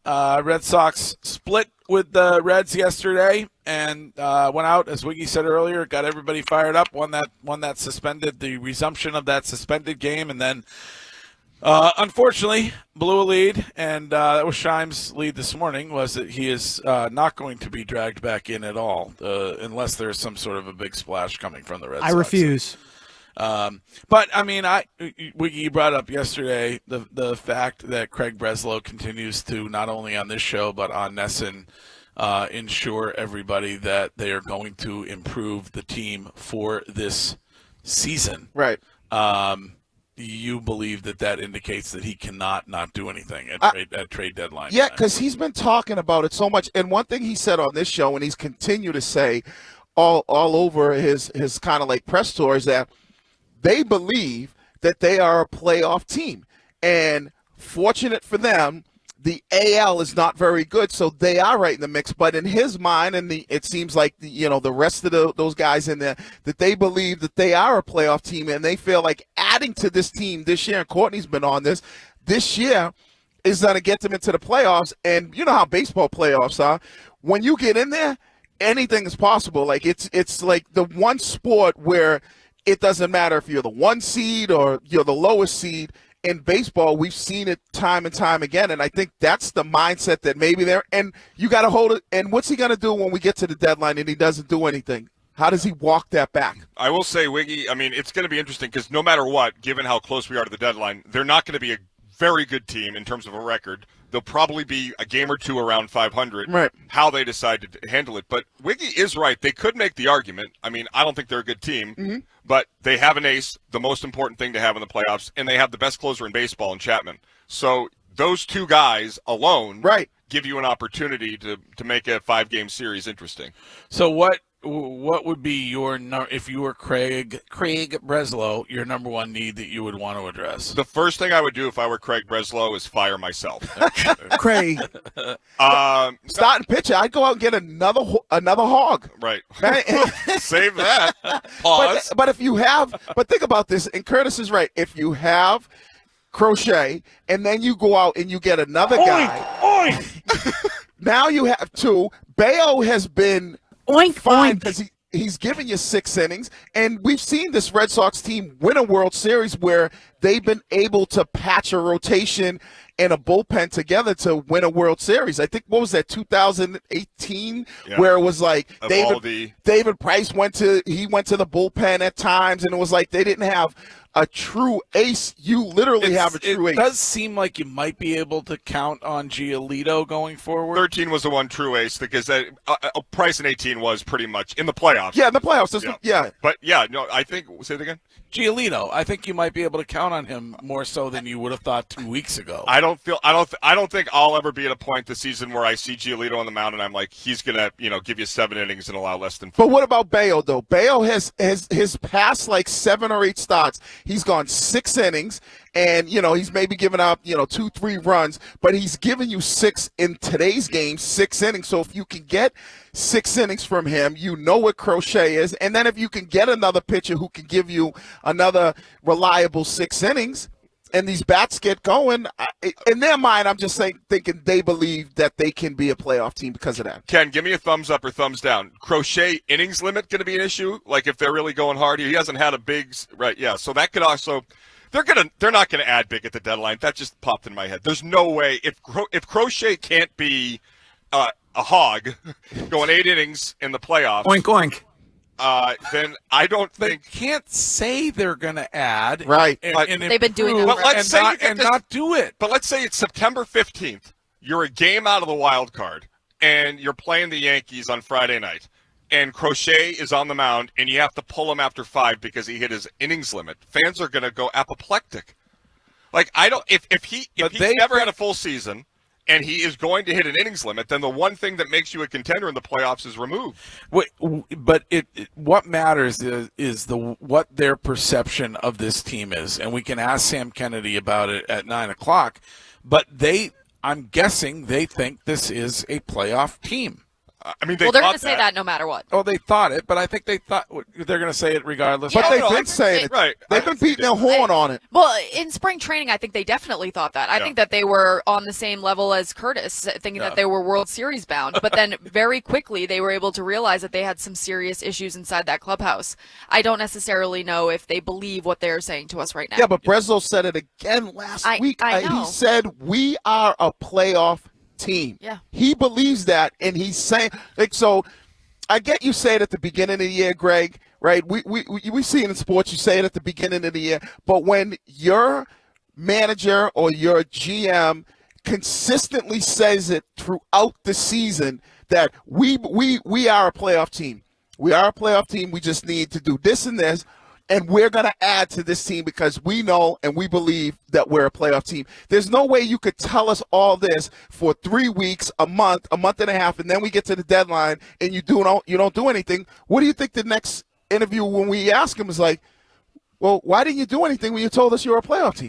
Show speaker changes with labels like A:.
A: Red Sox split with the Reds yesterday and went out, as Wiggy said earlier, got everybody fired up, won that suspended, the resumption of that suspended game, and then unfortunately blew a lead, and that was Scheim's lead this morning, was that he is not going to be dragged back in at all unless there's some sort of a big splash coming from the Red Sox.
B: I refuse.
A: But I mean, Wiggy brought up yesterday the fact that Craig Breslow continues to, not only on this show but on Nesson, ensure everybody that they are going to improve the team for this season.
C: Right.
A: You believe that indicates that he cannot not do anything at trade deadline?
C: Yeah, because he's been talking about it so much. And one thing he said on this show, and he's continued to say all over his kind of like press tour, is that they believe that they are a playoff team. And fortunate for them, the AL is not very good, so they are right in the mix. But in his mind, and it seems like the rest of those guys in there, that they believe that they are a playoff team, and they feel like adding to this team this year, and Courtney's been on this year is going to get them into the playoffs. And you know how baseball playoffs are. When you get in there, anything is possible. Like it's like the one sport where it doesn't matter if you're the 1 seed or you're the lowest seed. In baseball, we've seen it time and time again, and I think that's the mindset that maybe they're – and you got to hold it. And what's he going to do when we get to the deadline and he doesn't do anything? How does he walk that back?
D: I will say, Wiggy, I mean, it's going to be interesting because no matter what, given how close we are to the deadline, they're not going to be a very good team in terms of a record. They'll probably be a game or two around 500,
C: right?
D: How they decide to handle it. But Wiggy is right. They could make the argument. I mean, I don't think they're a good team, but they have an ace, the most important thing to have in the playoffs, and they have the best closer in baseball in Chapman. So those two guys alone give you an opportunity to make a 5-game series interesting.
A: So what would be if you were Craig Breslow, your number one need that you would want to address?
D: The first thing I would do if I were Craig Breslow is fire myself.
C: Craig, starting pitcher, I'd go out and get another hog.
D: Right. Save that. Pause.
C: But if you have, think about this, and Curtis is right. If you have Crochet, and then you go out and you get another guy, now you have two. Bayo has been fine because he's given you 6 innings, and we've seen this Red Sox team win a World Series where they've been able to patch a rotation and a bullpen together to win a World Series. I think, what was that, 2018, where it was like David Price went to the bullpen at times, and it was like they didn't have a true ace. You literally have a true ace.
A: It does seem like you might be able to count on Giolito going forward.
D: 13 was the one true ace because Price in 18 was pretty much in the playoffs.
C: Yeah, in the playoffs.
D: But I think, say it again.
A: Giolito, I think you might be able to count on him more so than you would have thought 2 weeks ago.
D: I don't think I'll ever be at a point this season where I see Giolito on the mound and I'm like, he's gonna, give you 7 innings and allow less than 4.
C: But what about Bayo though? Bayo has his past like 7 or 8 starts. He's gone 6 innings, and he's maybe given up 2-3 runs, but he's given you 6 in today's game, 6 innings. So if you can get 6 innings from him, what Crochet is, and then if you can get another pitcher who can give you another reliable 6 innings, and these bats get going, in their mind, I'm just thinking they believe that they can be a playoff team because of that.
D: Ken, give me a thumbs up or thumbs down. Crochet innings limit going to be an issue? Like if they're really going hard, he hasn't had a big right. Yeah, so that could also. They're not going to add big at the deadline. That just popped in my head. There's no way if Crochet can't be a hog going 8 innings in the playoffs.
B: Oink oink.
D: Then I don't think
A: they can't say they're going to add,
C: right?
A: And
E: they've been doing that,
D: but let's say
A: not do it.
D: But let's say it's September 15th. You're a game out of the wild card, and you're playing the Yankees on Friday night, and Crochet is on the mound, and you have to pull him after 5 because he hit his innings limit. Fans are going to go apoplectic. Like if he's never had a full season. And he is going to hit an innings limit, then the one thing that makes you a contender in the playoffs is removed.
A: But what matters is what their perception of this team is, and we can ask Sam Kennedy about it at 9:00. But I'm guessing they think this is a playoff team.
D: I mean, they
B: Well, they're
D: thought
B: going to say that no matter what.
A: Oh, they thought it, but I think they thought they're going to say it regardless.
C: But
B: Yeah,
C: they've
D: no,
C: been saying it.
D: right.
C: They've been beating their horn on it.
B: Well, in spring training, I think they definitely thought that. I
D: Yeah.
B: think that they were on the same level as Curtis, thinking that they were World Series bound. But then very quickly, they were able to realize that they had some serious issues inside that clubhouse. I don't necessarily know if they believe what they're saying to us right now.
C: Yeah, but Breslow said it again last week.
B: I know.
C: He said, we are a playoff team.
B: Yeah.
C: He believes that, and he's saying, like, so I get you say it at the beginning of the year, Greg, right? We see it in sports, you say it at the beginning of the year, but when your manager or your GM consistently says it throughout the season that we are a playoff team. We are a playoff team. We just need to do this and this, and we're going to add to this team because we know and we believe that we're a playoff team. There's no way you could tell us all this for 3 weeks, a month and a half, and then we get to the deadline and you don't do anything. What do you think the next interview when we ask him is like, well, why didn't you do anything when you told us you were a playoff team?